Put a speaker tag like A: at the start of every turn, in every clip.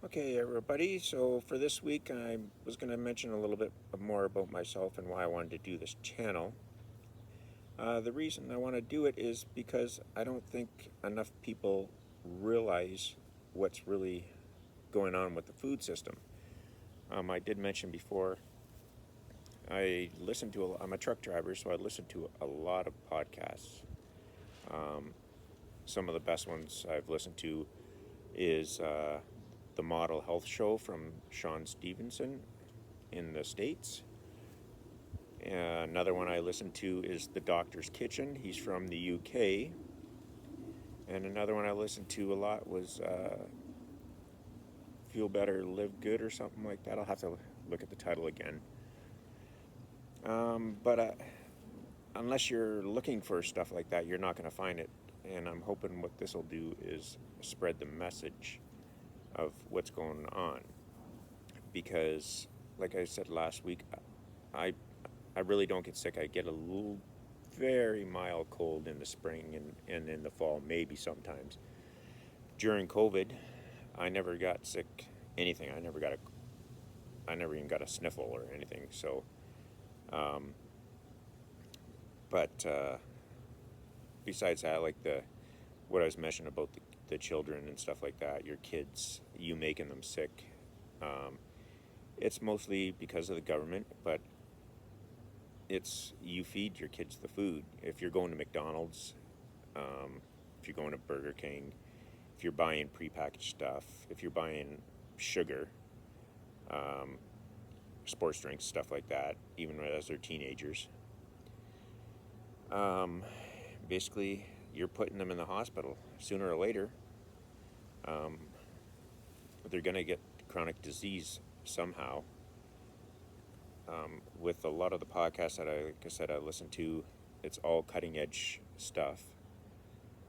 A: Okay, everybody. So for this week, I was going to mention a little bit more about myself and why I wanted to do this channel. The reason I want to do it is because I don't think enough people realize what's really going on with the food system. I did mention before, I'm a truck driver, so I listen to a lot of podcasts. Some of the best ones I've listened to is the Model Health Show from Sean Stevenson in the States. Another one I listen to is The Doctor's Kitchen. He's from the UK. And another one I listened to a lot was Feel Better, Live Good or something like that. I'll have to look at the title again. But unless you're looking for stuff like that, you're not going to find it. And I'm hoping what this will do is spread the message of what's going on. Because, like I said last week, I I really don't get sick. I get a little very mild cold in the spring and in the fall, maybe sometimes. During COVID, I never got sick anything. I never even got a sniffle or anything. So, um, but besides that, like what I was mentioning about the children and stuff like that, your kids, you making them sick. Um, it's mostly because of the government, but it's you feed your kids the food. If you're going to McDonald's, um, if you're going to Burger King, if you're buying prepackaged stuff, if you're buying sugar, um, sports drinks, stuff like that, even as they're teenagers, um, basically you're putting them in the hospital. Sooner or later, um, they're going to get chronic disease somehow. With a lot of the podcasts that like I said, I listen to, it's all cutting edge stuff.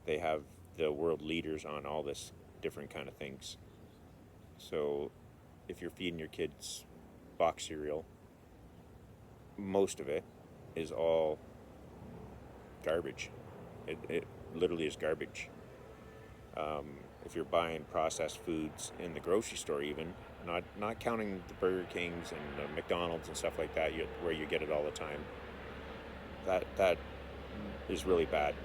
A: They have the world leaders on all this different kind of things. So if you're feeding your kids box cereal, most of it is all garbage. It literally is garbage. If you're buying processed foods in the grocery store, even not counting the Burger Kings and the McDonald's and stuff like that, where you get it all the time, that is really bad.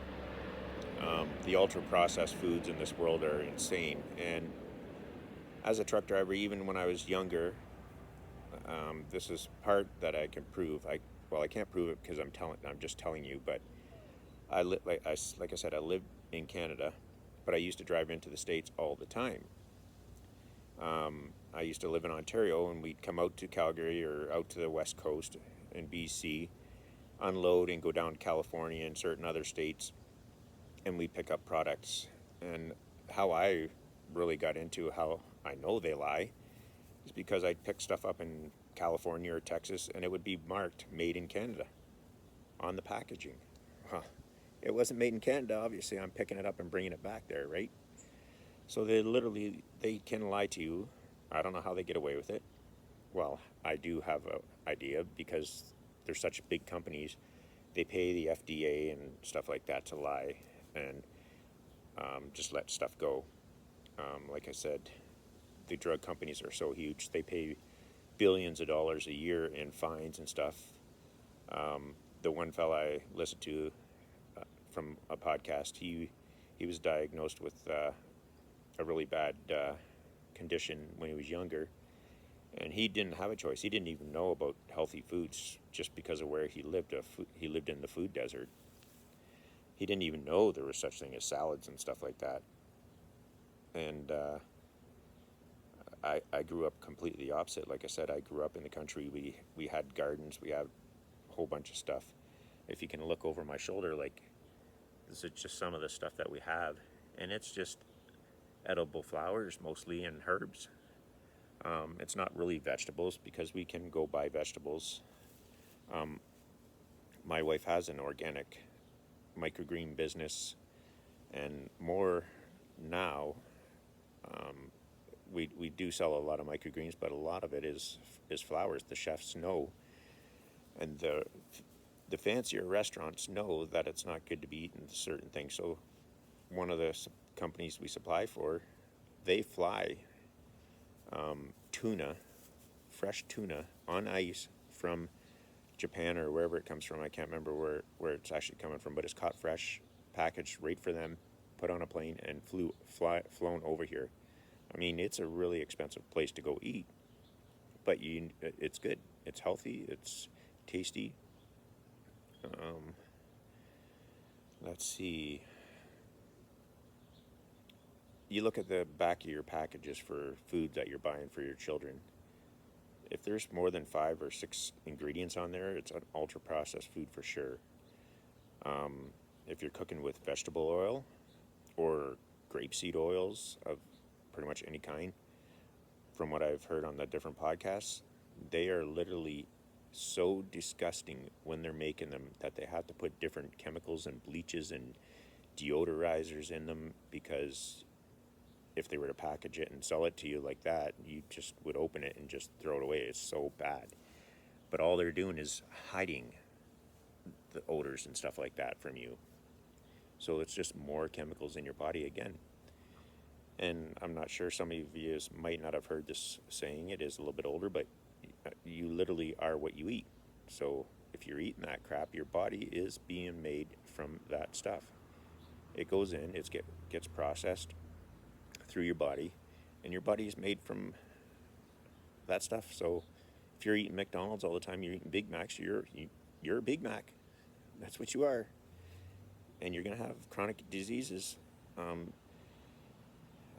A: The ultra processed foods in this world are insane. And as a truck driver, even when I was younger, this is part that I can prove. I can't prove it because I'm just telling you, but like I said, I live in Canada, but I used to drive into the States all the time. I used to live in Ontario, and we'd come out to Calgary or out to the West Coast in BC, unload and go down to California and certain other states, and we pick up products. And how I really got into how I know they lie is because I'd pick stuff up in California or Texas, and it would be marked "Made in Canada" on the packaging. Huh. It wasn't made in Canada. Obviously, I'm picking it up and bringing it back there, right? So they can lie to you. I don't know how they get away with it. Well, I do have an idea because they're such big companies. They pay the FDA and stuff like that to lie and just let stuff go. Like I said, the drug companies are so huge. They pay billions of dollars a year in fines and stuff. The one fella I listened to from a podcast, he was diagnosed with a really bad condition when he was younger, and he didn't have a choice. He didn't even know about healthy foods just because of where he lived. He lived in the food desert. He didn't even know there was such thing as salads and stuff like that. And I grew up completely the opposite. Like I said, I grew up in the country. We had gardens. We had a whole bunch of stuff. If you can look over my shoulder, like this is just some of the stuff that we have, and it's just edible flowers mostly and herbs. It's not really vegetables because we can go buy vegetables. Um, my wife has an organic microgreen business, and more now. Um, we do sell a lot of microgreens, but a lot of it is flowers. The chefs know, and the fancier restaurants know that it's not good to be eating certain things. So one of the companies we supply for, they fly tuna, fresh tuna on ice from Japan or wherever it comes from. I can't remember where it's actually coming from, but it's caught fresh, packaged right for them, put on a plane, and flown over here. I mean, it's a really expensive place to go eat, but it's good. It's healthy. It's tasty. Um, let's see. You look at the back of your packages for food that you're buying for your children. If there's more than 5 or 6 ingredients on there, it's an ultra processed food for sure. If you're cooking with vegetable oil or grapeseed oils of pretty much any kind, from what I've heard on the different podcasts, they are literally so disgusting when they're making them that they have to put different chemicals and bleaches and deodorizers in them, because if they were to package it and sell it to you like that, you just would open it and just throw it away. It's so bad. But all they're doing is hiding the odors and stuff like that from you. So it's just more chemicals in your body again. And I'm not sure, some of you might not have heard this saying. It is a little bit older, but you literally are what you eat. So if you're eating that crap, your body is being made from that stuff. It goes in, gets processed through your body, and your body is made from that stuff. So if you're eating McDonald's all the time, you're eating Big Macs, you're a Big Mac. That's what you are. And you're going to have chronic diseases.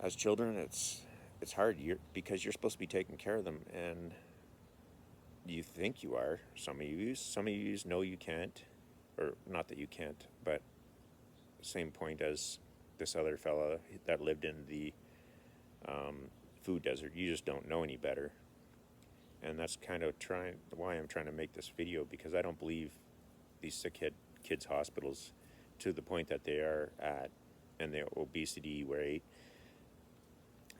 A: As children, it's hard because you're supposed to be taking care of them, and you think you are. Some of you know you can't, or not that you can't, but same point as this other fella that lived in the food desert. You just don't know any better. And that's kind of why I'm trying to make this video, because I don't believe these sick kids hospitals to the point that they are at, and the obesity rate,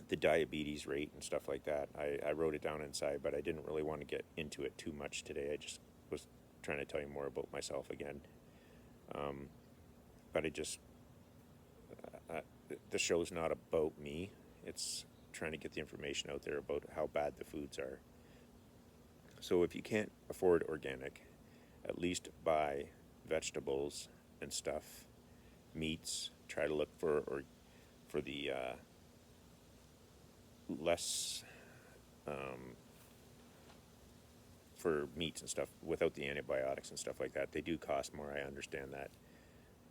A: the diabetes rate and stuff like that. I wrote it down inside, but I didn't really want to get into it too much today. I just was trying to tell you more about myself again. But the show's not about me. It's trying to get the information out there about how bad the foods are. So if you can't afford organic, at least buy vegetables and stuff, meats. Try to look for the less for meats and stuff without the antibiotics and stuff like that. They do cost more, I understand that,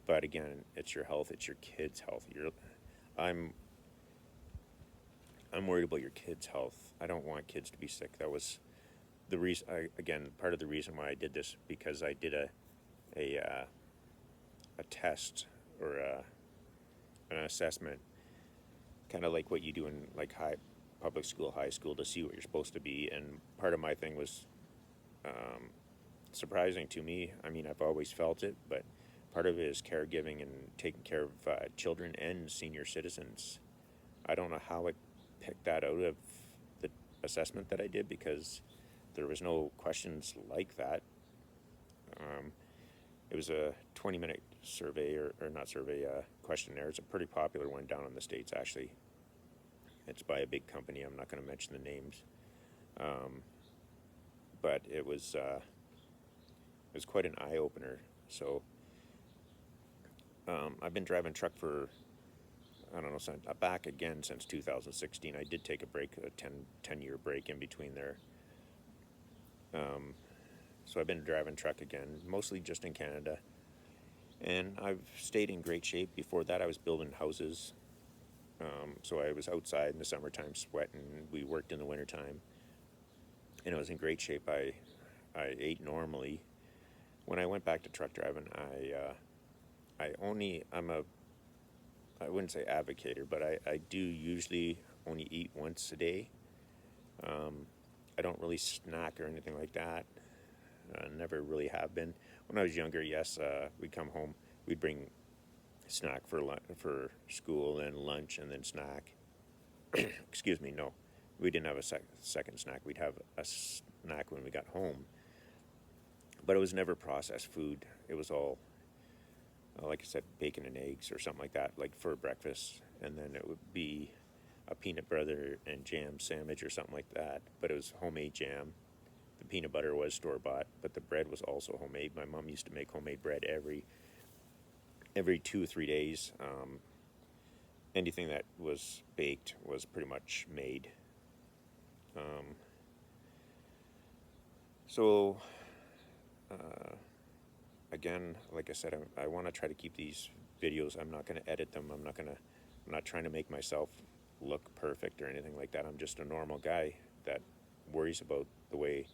A: but again, it's your health, it's your kids' health. I'm worried about your kids' health. I don't want kids to be sick. That was the reason. Part of the reason why I did this, because I did a test or an assessment, kind of like what you do in like public school, high school, to see what you're supposed to be. And part of my thing was surprising to me. I mean, I've always felt it, but part of it is caregiving and taking care of children and senior citizens. I don't know how it picked that out of the assessment that I did, because there was no questions like that. It was a 20-minute survey, or not survey, questionnaire. It's a pretty popular one down in the States, actually. It's by a big company. I'm not going to mention the names. But it was quite an eye-opener. So I've been driving truck for, I don't know, back again since 2016. I did take a break, a 10-year break in between there. So I've been driving truck again, mostly just in Canada. And I've stayed in great shape. Before that, I was building houses. So I was outside in the summertime sweating. We worked in the wintertime. And I was in great shape. I ate normally. When I went back to truck driving, I wouldn't say advocator, but I do usually only eat once a day. I don't really snack or anything like that. Never really have been. When I was younger, yes, we'd come home, we'd bring snack for school, and lunch, and then snack. Excuse me, no. We didn't have a second snack. We'd have a snack when we got home. But it was never processed food. It was all, like I said, bacon and eggs or something like that, like for breakfast. And then it would be a peanut butter and jam sandwich or something like that, but it was homemade jam. The peanut butter was store-bought, but the bread was also homemade. My mom used to make homemade bread every 2 or 3 days. Anything that was baked was pretty much made. Um, so again, like I said, I want to try to keep these videos. I'm not going to edit them. I'm not trying to make myself look perfect or anything like that. I'm just a normal guy that worries about the way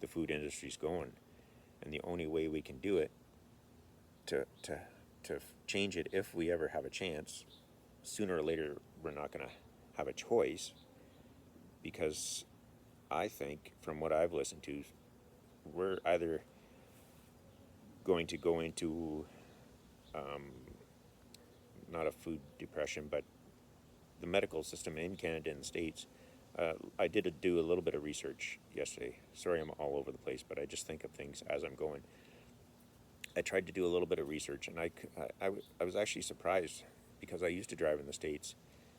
A: the food industry's going, and the only way we can do it to change it, if we ever have a chance, sooner or later we're not going to have a choice, because I think from what I've listened to, we're either going to go into not a food depression, but the medical system in Canada and the States. I did do a little bit of research yesterday. Sorry, I'm all over the place, but I just think of things as I'm going. I tried to do a little bit of research, and I was actually surprised, because I used to drive in the States,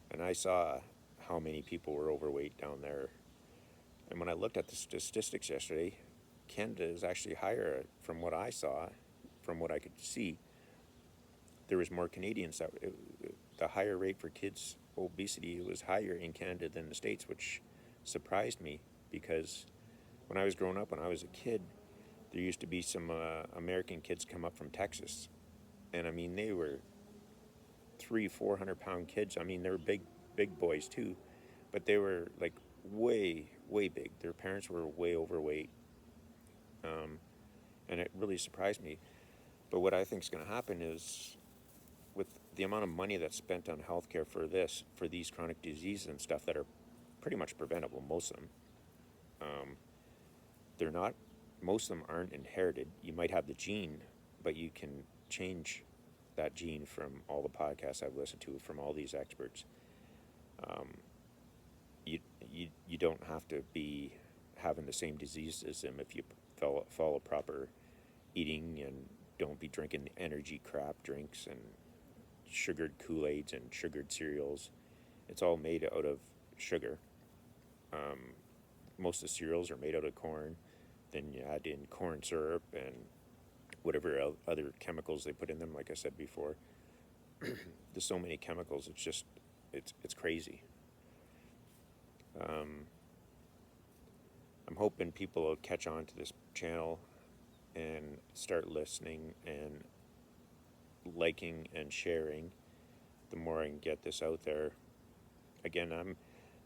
A: and I saw how many people were overweight down there. And when I looked at the statistics yesterday, Canada is actually higher from what I saw, from what I could see. There was more Canadians the higher rate for kids' obesity was higher in Canada than the States, which surprised me, because when I was growing up, when I was a kid, there used to be some American kids come up from Texas, and I mean they were 300-400 pound kids. I mean they were big boys too, but they were like way big. Their parents were way overweight, and it really surprised me. But what I think is going to happen is, with the amount of money that's spent on healthcare for these chronic diseases and stuff that are pretty much preventable, most of them, they're not. Most of them aren't inherited. You might have the gene, but you can change that gene. From all the podcasts I've listened to from all these experts, you don't have to be having the same disease as them if you follow proper eating and don't be drinking energy crap drinks and sugared Kool-Aids and sugared cereals. It's all made out of sugar. Most of the cereals are made out of corn. Then you add in corn syrup and whatever other chemicals they put in them. Like I said before, there's so many chemicals. It's just it's crazy. I'm hoping people will catch on to this channel and start listening and liking and sharing. The more I can get this out there. Again,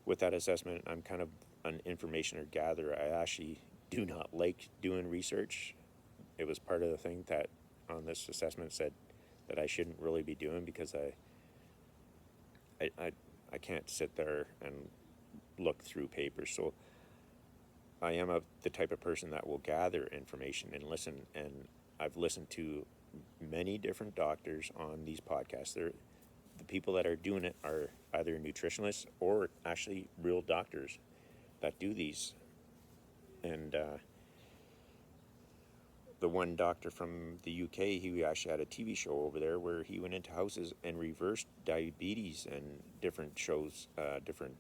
A: with that assessment, I'm kind of an information gatherer. I actually do not like doing research. It was part of the thing that on this assessment said that I shouldn't really be doing, because I can't sit there and look through papers. So I am the type of person that will gather information and listen. And I've listened to many different doctors on these podcasts. The people that are doing it are either nutritionists or actually real doctors that do these. And the one doctor from the UK, he actually had a TV show over there where he went into houses and reversed diabetes and different different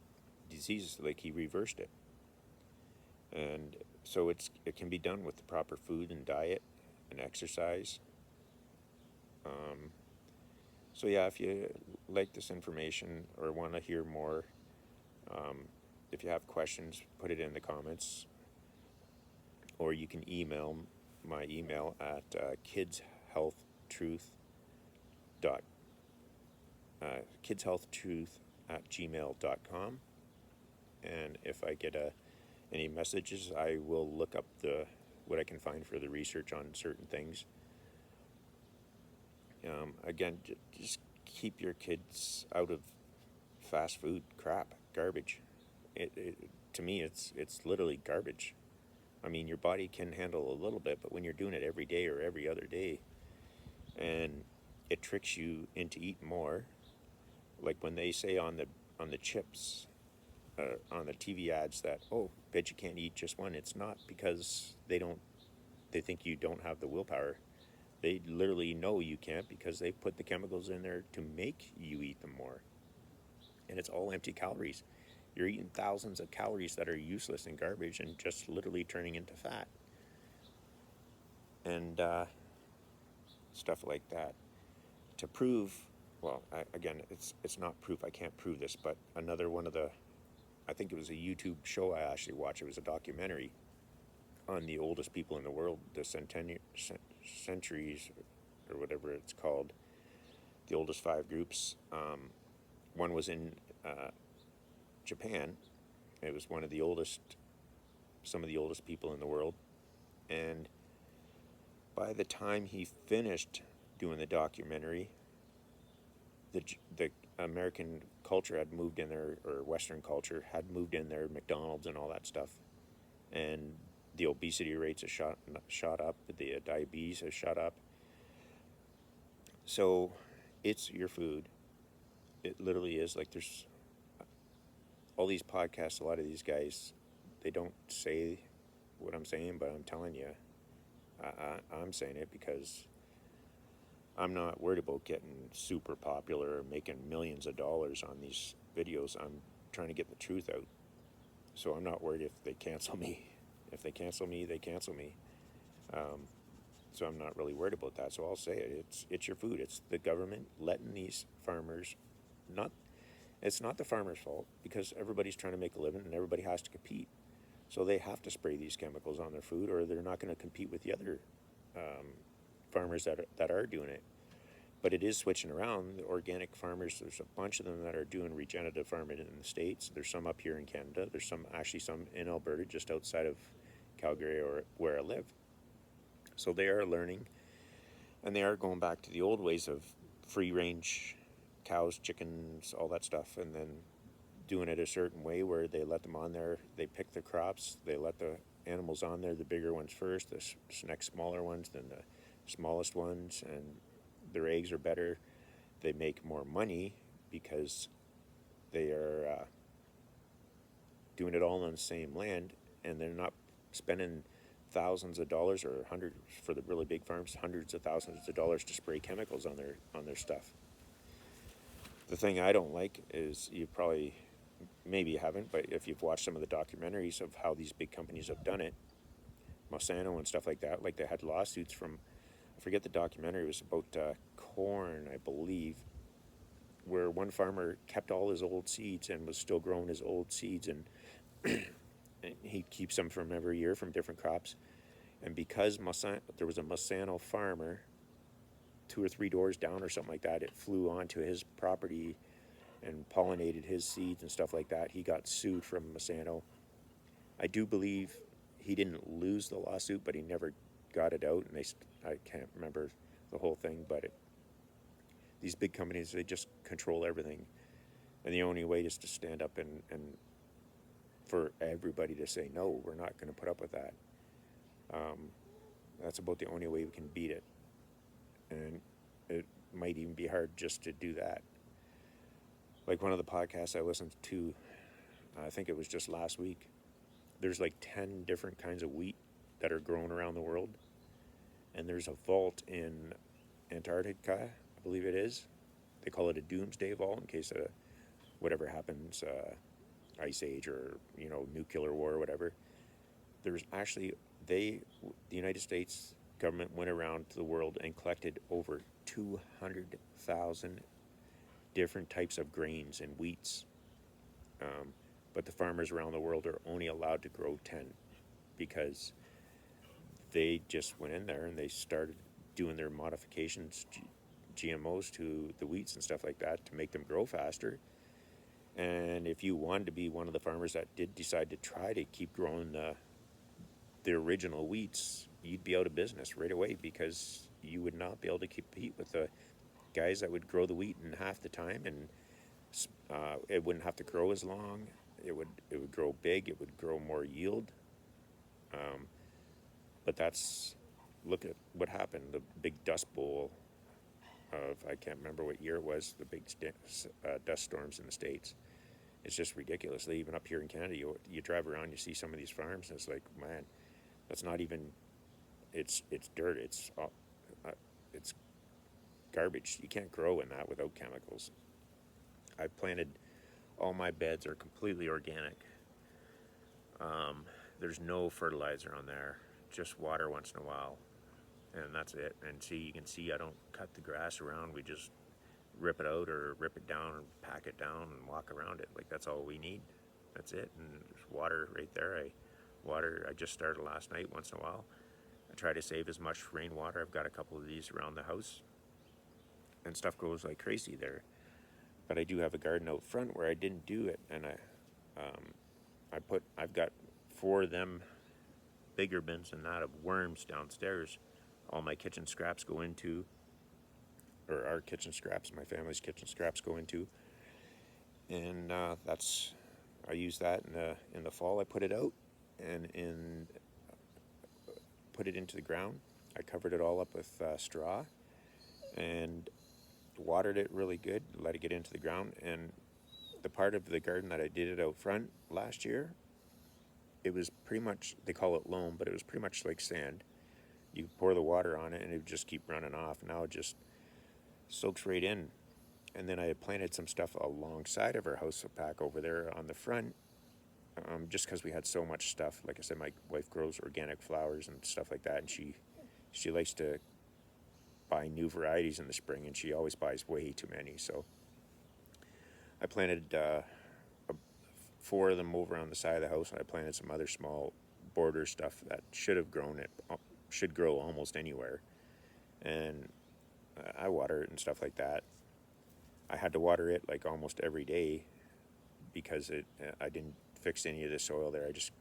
A: diseases. Like, he reversed it. And so it can be done with the proper food and diet and exercise. So yeah, if you like this information or want to hear more, if you have questions, put it in the comments, or you can email my email at kidshealthtruth@gmail.com. And if I get any messages, I will look up what I can find for the research on certain things. Again, just keep your kids out of fast food crap, garbage. To me, it's literally garbage. I mean, your body can handle a little bit, but when you're doing it every day or every other day, and it tricks you into eating more, like when they say on the chips, on the TV ads that, oh, bet you can't eat just one. It's not because they think you don't have the willpower. They literally know you can't, because they put the chemicals in there to make you eat them more. and it's all empty calories. You're eating thousands of calories that are useless and garbage and just literally turning into fat. And stuff like that. To prove, well, again, it's not proof. I can't prove this, but another one of the, I think it was a YouTube show I actually watched. It was a documentary on the oldest people in the world, the centuries, or whatever it's called, the oldest 5 groups. One was in Japan. It was one of the oldest, some of the oldest people in the world. And by the time he finished doing the documentary, the American culture had moved in there, or Western culture had moved in there, McDonald's and all that stuff. And the obesity rates have shot up, the diabetes has shot up. So it's your food. It literally is. Like, there's all these podcasts, a lot of these guys, they don't say what I'm saying, but I'm telling you, I'm saying it because I'm not worried about getting super popular or making millions of dollars on these videos. I'm trying to get the truth out. So I'm not worried if they cancel me. If they cancel me, they cancel me. So I'm not really worried about that. So I'll say it. It's your food. It's the government letting these farmers not. It's not the farmers' fault, because everybody's trying to make a living and everybody has to compete. So they have to spray these chemicals on their food, or they're not going to compete with the other farmers that are doing it. But it is switching around. The organic farmers, there's a bunch of them that are doing regenerative farming in the States. There's some up here in Canada. There's some in Alberta, just outside of Calgary, or where I live. So they are learning, and they are going back to the old ways of free range cows, chickens, all that stuff, and then doing it a certain way where they let them on there. They pick the crops. They let the animals on there, the bigger ones first, the next smaller ones, then the smallest ones, and their eggs are better. They make more money because they are doing it all on the same land, and they're not spending thousands of dollars, or hundreds, for the really big farms, hundreds of thousands of dollars to spray chemicals on their stuff. The thing I don't like is, you probably, maybe you haven't, but if you've watched some of the documentaries of how these big companies have done it, Monsanto and stuff like that, like they had lawsuits from, I forget the documentary, it was about corn, I believe, where one farmer kept all his old seeds and was still growing his old seeds, and he keeps them from every year from different crops. And because there was a Monsanto farmer 2 or 3 doors down or something like that, it flew onto his property and pollinated his seeds and stuff like that. He got sued from Monsanto. I do believe he didn't lose the lawsuit, but he never got it out, and I can't remember the whole thing, but these big companies, they just control everything, and the only way is to stand up and for everybody to say, no, we're not going to put up with that. That's about the only way we can beat it, and it might even be hard just to do that. Like one of the podcasts I listened to, I think it was just last week, there's like 10 different kinds of wheat that are grown around the world, and there's a vault in Antarctica, I believe it is. They call it a doomsday vault in case of whatever happens, ice age, or nuclear war or whatever. There's actually, the United States government went around to the world and collected over 200,000 different types of grains and wheats, but the farmers around the world are only allowed to grow 10 because they just went in there and they started doing their modifications, GMOs to the wheats and stuff like that, to make them grow faster. And if you wanted to be one of the farmers that did decide to try to keep growing the original wheats, you'd be out of business right away, because you would not be able to compete with the guys that would grow the wheat in half the time, and it wouldn't have to grow as long. It would grow big. It would grow more yield. But look at what happened. The big dust bowl of, I can't remember what year it was, the big dust storms in the States. It's just ridiculous. Even up here in Canada, you drive around, you see some of these farms, and it's like, man, that's not even, it's dirt. It's garbage. You can't grow in that without chemicals. I planted All my beds are completely organic. There's no fertilizer on there, just water once in a while, and that's it. And see, you can see I don't cut the grass around. We just rip it out or rip it down and pack it down and walk around it. Like, that's all we need. That's it. And there's water right there. I just started last night once in a while. I try to save as much rainwater. I've got a couple of these around the house, and stuff goes like crazy there. But I do have a garden out front where I didn't do it, and I've got 4 of them bigger bins than that of worms downstairs. All my kitchen scraps go into, or our kitchen scraps, my family's kitchen scraps go into, and I use that in the fall. I put it out and put it into the ground. I covered it all up with straw and watered it really good, let it get into the ground. And the part of the garden that I did it out front last year, it was pretty much, they call it loam, but it was pretty much like sand. You pour the water on it and it would just keep running off. Now it just soaks right in. And then I had planted some stuff alongside of our house back over there on the front, just because we had so much stuff. Like I said, my wife grows organic flowers and stuff like that, and she likes to buy new varieties in the spring, and she always buys way too many. So I planted 4 of them over on the side of the house, and I planted some other small border stuff that should grow almost anywhere. And I water it and stuff like that. I had to water it like almost every day because I didn't fix any of the soil there. I just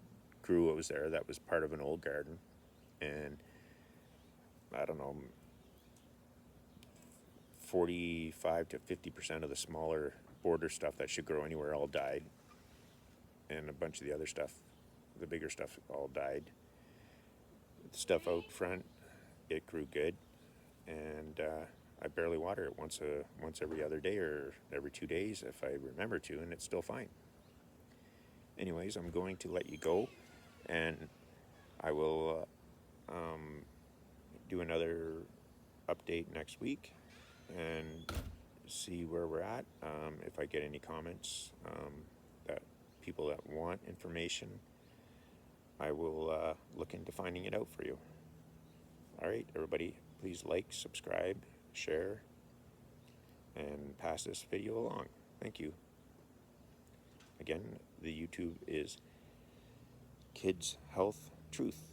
A: grew what was there. That was part of an old garden, and I don't know, 45 to 50% of the smaller border stuff that should grow anywhere all died, and a bunch of the other stuff, the bigger stuff, all died. The stuff out front, it grew good, and I barely water it once every other day or every 2 days if I remember to, and it's still fine. Anyways, I'm going to let you go, and I will do another update next week and see where we're at. If I get any comments, that people that want information, I will look into finding it out for you. All right, everybody, please like, subscribe, share, and pass this video along. Thank you. Again, the YouTube is Kids Health Truth.